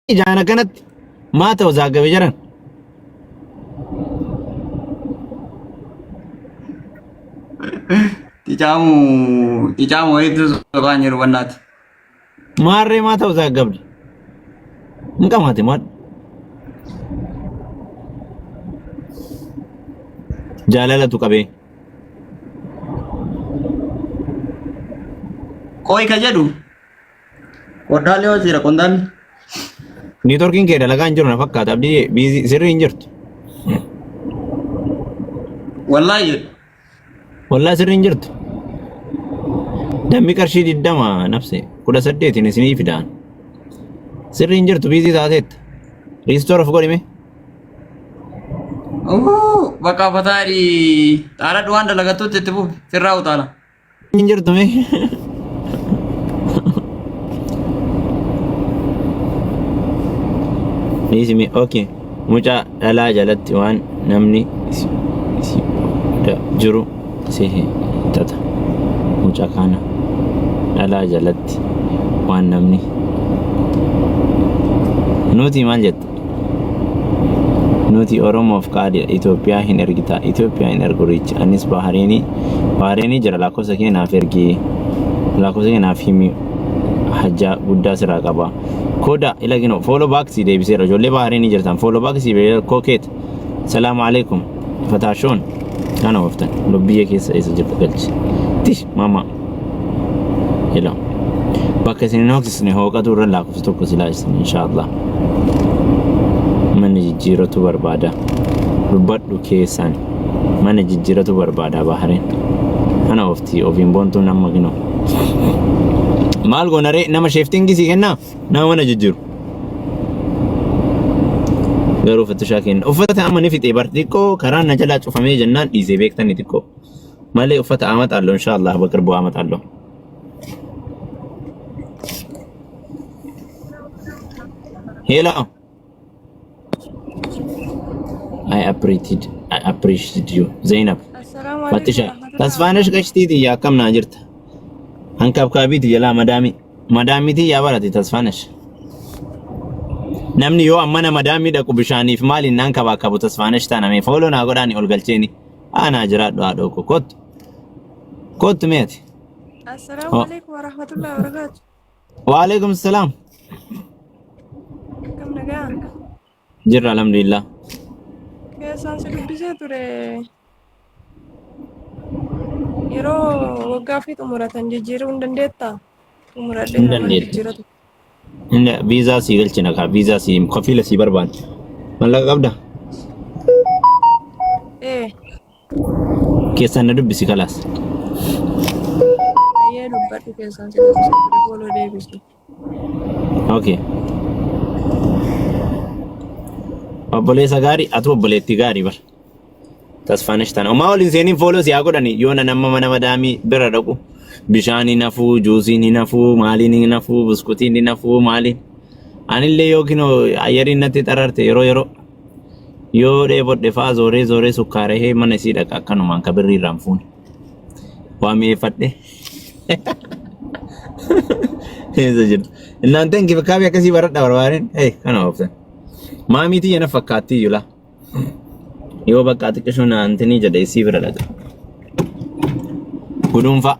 Ijana kanatti maa ta'u zaagabe jiran. Ticamu itu soalnya ruanat. Maarree maa ta'u zaagabde. Hin qamaate maal. Jaalalatu qabee. Koi kajadu. Kodale wasira kondal. Niitorkiin kee dalagaa hin jiru na fakkaata abdii biizii sirrii hin jirtu. Wallahi sirrii hin jirtu. Dammi qarshii 20 nafse 18 isinii fidaan. Sirrii hin jirtu biizii taateetta. Riistoor of godhime. Bakka fataari xaala dhuwaan dalagatuutti itti fufi sirraa utaala. Hin jirtu mee. Ismi okay. Mucaa dhalaa jalatti waan namni jiru si tata. Mucaa kana dhalaa jalatti waan namni nuti maal jettu? Nuti Oromoof qaadii Itoophiyaa hin ergita. Itoophiyaa hin ergurichi. Anis Bahareenii jira lakkoofsa keenyaaf ergi. Lakkoofsa keenyaaf himi hajjaa guddaa sirraa qaba. Koda ilagino follow back si deebisee ijoollee Bahareenii jirtan follow back si beela kokeet. Salaamu alaikum. Fataashoon kana waftan lubbiya keessa isa jirta galchi. Tish mama. Hello. Bakka isin hoksisne hooqatu irra lakkoofsa tokko silaa isin inshallah. Mana jijjiiratu barbaada. Dubbadhu keessan mana jijjiiratu barbaada Bahareen. Ana ofti ofiin boontuu nama gino. Maal goonaree nama sheeftiin gisii kennaa nama mana jijjiiru. Garuu fattishaa kenna. Uffata amma ni fixee bar xiqqoo karaan na jalaa cufamee jennaan dhiisee beektani xiqqoo. Malee uffata amaxaallo inshallah baqirbu amaxaallo. Hello. I appreciate you. Zainab. Fatisha. Tasfaanish qashtiiti yaa kam naa jirta. Hankaaf kaabiiti jalaa madaamiiti yaa barate tasfaanish. Namni yoo ammana madaamii dhaqu bishaaniif maaliin naan kabaa qabu tasfaanish taaname fooloo naa godhaani ol galcheeni. Aanaa jiraadhu haadhoo ko kottu. Kottu meeti. Assalaamu alaikum wa rahmatullahi wa barakatuh. Wa alaikum salaam. Kam nagaa. Jirra alhamdulillah. Keessaan si dubbisee ture yeroo waggaa fi xumuratan jijjiiruu hin dandeettaa? Xumuradhee nama jijjiiratu. Inda viizaa si galchina kaa viizaa si kafiila si barbaanne. Mallaqa qabda? Keessaan na dubbisi kalaas. Ayyee dubbadhu keessaan si dubbisee ture fooloo deebisu. Okay. Obboleessa gaarii atu obboleetti gaarii bar. Tasfaanish tana. Omaa waliin seeniin fooloo si haa godhani yoo nama mana madaamii bira dhaqu. Bishaanii nafuu, juusiin nafuu, maaliin nafuu, buskutiin nafuu, maaliin. Anillee yookiin ayyariin natti xararte yeroo yoo dheebodhe fa'aa zooree sukkaaree mana isii dhaqa akkanumaan ka birrii irraan fuune. Waa mi'eeffadhe. Eessa jirtu. Inaanteen kibakaabii akkasii baradha barbaadeen. Kana ooftan. Maamiitii yana fakkaattii yula. Yoo bakka xiqqishoon naantinii jedhe isii bira dhaqa. Gudunfa.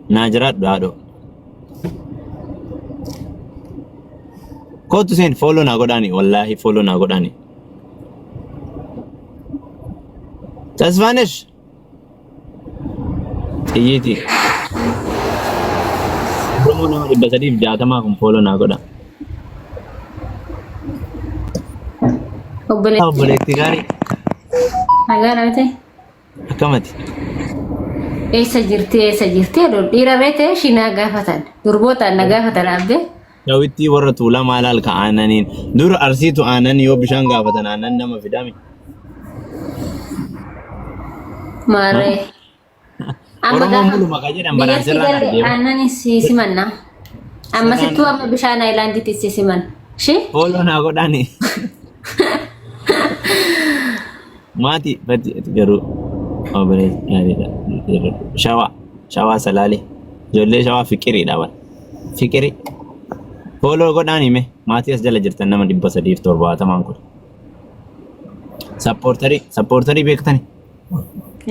Naa jiraadhu haadhoo. Kootu seen fooloo naa godhaani wallaahi fooloo naa godhaani. Tasfaanish. Xiyyiiti. Oromoo nama 360 kun fooloo naa godha. Obboleetti gaarii. Nagaa namate. Akkamati. Eessa jirti dhiira reete shi na gaafatan durboota na gaafatan abbe. Dawitti warra tuulaa maalaal ka aananiin dur arsiitu aanan yoo bishaan gaafatan aanan nama fidame. Maaree. Oromoon muluma ka jedhan baraan sirraa argeera. Aannan simanna. Amma sittuu amma bishaan aayilaandiitti siman. Shi? Fooloo naa godhaani. Maati fati garuu obboleessi gaariidha. Shawaa salaalee. Ijoollee shawaa fiqiriidha bara. Fiqiri. Fooloo godhaan hime maatii as jala jirtan nama 370 kun. Sappoortarii beektani.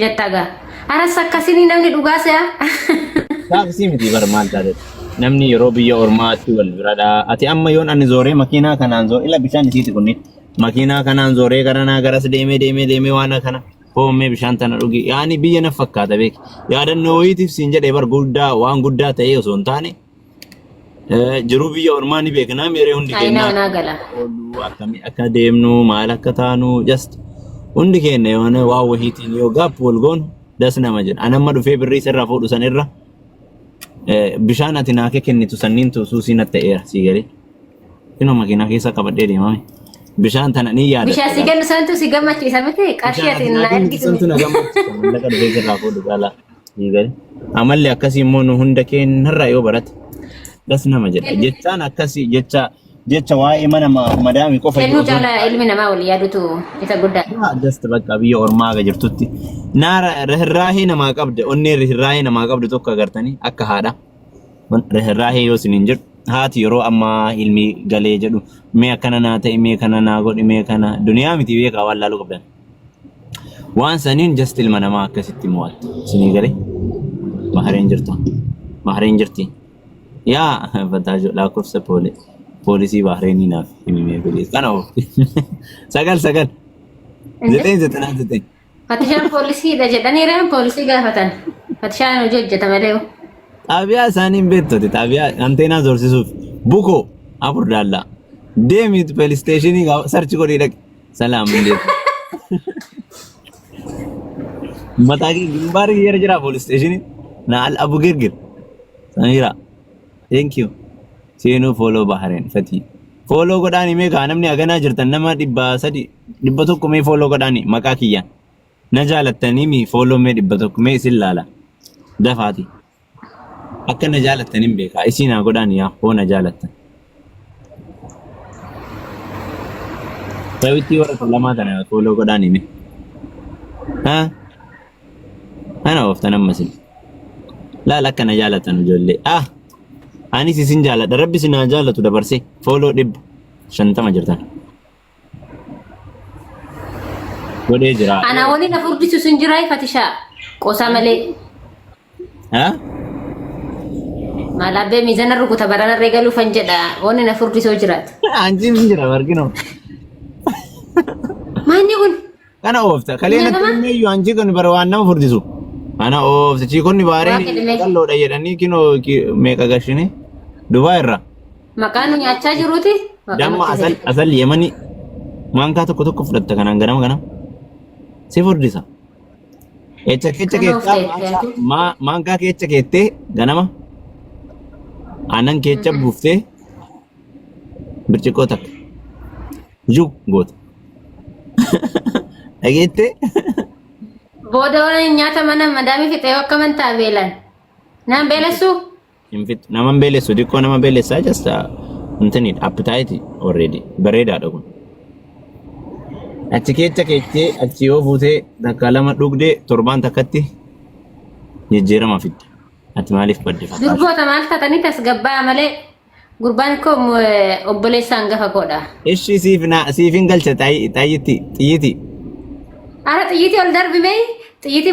Jettaga. Aras akkasini namni dhugaa se'a. Taasisi miti bar maal taate. Namni yeroo biyya ormaatti wal biradha. Ati amma yoon ani zooree makiinaa kanaan zooree ila bishaan isiiti kunni. Makiinaa kanaan zooree garanaa garas deemee waan kana. Hoomee bishaan tana dhugi. Yaani biyya na fakkaata beek. Yaadannoo wayiitiif siin jedhee bar guddaa waan guddaa ta'ee osoo hin taane. Jiruu biyya ormaa ni beeknaa meeree hundi keenya. Ayina gala. Akkamii akka deemnu maal akka taanu just hundi keenya yoona waa wahiitiin yoo gaap wal goonu das nama jedha. Ani amma dhufee birrii sirraa fuudhu sanirra bishaan ati naa kennitu sanniin tuusuu na ta'eera sii galee. Kunoo makiinaa keessa qabadhee deemame. Bishaan tana ni yaada. Bishaan si kennu santu si gammachiisa miti qarshii ati na ergitu. Santu na gammachiisa. Mallaqa dhufee sirraa fuudhu gaala sii galee. Amalli akkasii immoo nu hunda keenyarraa yoo barate. Das nama jedha. Jechaan akkasii jecha waa'ee mana madaami qofa jiru. Kennu jala ilmi namaa wal yaadutu isa guddaa. Just bakka biyya ormaa ga jirtutti. Naara rihirraahii namaa qabde onnee rihirraahii namaa qabde tokko agartanii akka haadha. Rihirraahii yoo isiniin jedhu haati yeroo ammaa ilmi galee jedhu mee akkana naa ta'e mee kana naa godhi mee kana duniyaa miti beekaa waan laaluu qabdan. Waan saniin just ilma namaa akkasitti mo'atte. Isinii galee Bahareen jirtu. Bahareen jirti. Yaa fataajo lakkoofsa poolisii Bahareenii naaf himee bilis. Kana oofti. Sagal. 9. Fatishaan poolisiidha jedhaniiraan poolisii gaafatan. Fatishaan hojii hojjeta malee. Xaabiyaa isaaniin beektote xaabiyaa anteenaa zorsisuuf bukoo afur daallaa. Deemit peelisteeshinii sarchi godhii dhaqe. Salaam indeet. Mataa kee gimbaarii yeroo jira peelisteeshinii na al abu girgir. Sanira. Thank you. Seenuu follow Bahareen Fatii. Follow godhaani mee kaa namni haganaa jirtan nama 100 mee follow godhaani maqaa kiyyaan. Na jaalattanii mi follow mee 100 mee isin laala. Dafaati. Akka na jaalattaniin beekaa isin haa godhaani yaa hoo na jaalattan. Sabitti warra lamaa tana follow godhaani mee. Ana ooftan ammasin. Laala akka na jaalattan ijoollee. Ani sisin jaaladha rabbi sinaa jaalatu dabarsee follow 150 jirtan. Godhee jira. Ana waliin afurdisu sin jiraa Fatishaa qosaa malee. Malaabee miizana rukuta barana reegaluu fan jedha waliin afurdisoo jiraata. Anjiin sin jira barkino. Maanni kun? Kana oofta kaleena meeyyuu anjii kun bara waan nama furdisu. Ana oofta chiikonni Bahareen qalloodha jedhanii kinoo meeqa gashine Dubai irra. Maqaan nyaachaa jiruuti. Damma asal Yemani maankaa tokko fudhatta kanaan ganama. Si furdisa. Echa keessa maankaa keessa keettee ganama. Aannan keessa buuftee birciqoo takka. Juk goota. Dhageettee. Booda waan nyaata mana madaamii fixee akka mantaa beelan. Naan beelessu? Infit nama beelessu dikkoo nama beelessaa jasta intini appetite already bareedaadha kun. Achi keessa keettee achi yoo fuutee takka lama dhugdee torbaan takkatti jijjiirama fidda. Ati maaliif badde fakkaata? Durboota maal taatanii tasgabbaa malee gurbaan koo obboleessaan gafa godha. Ishi siifin galcha xayyiti. Ara xiyyiti ol darbimee xiyyiti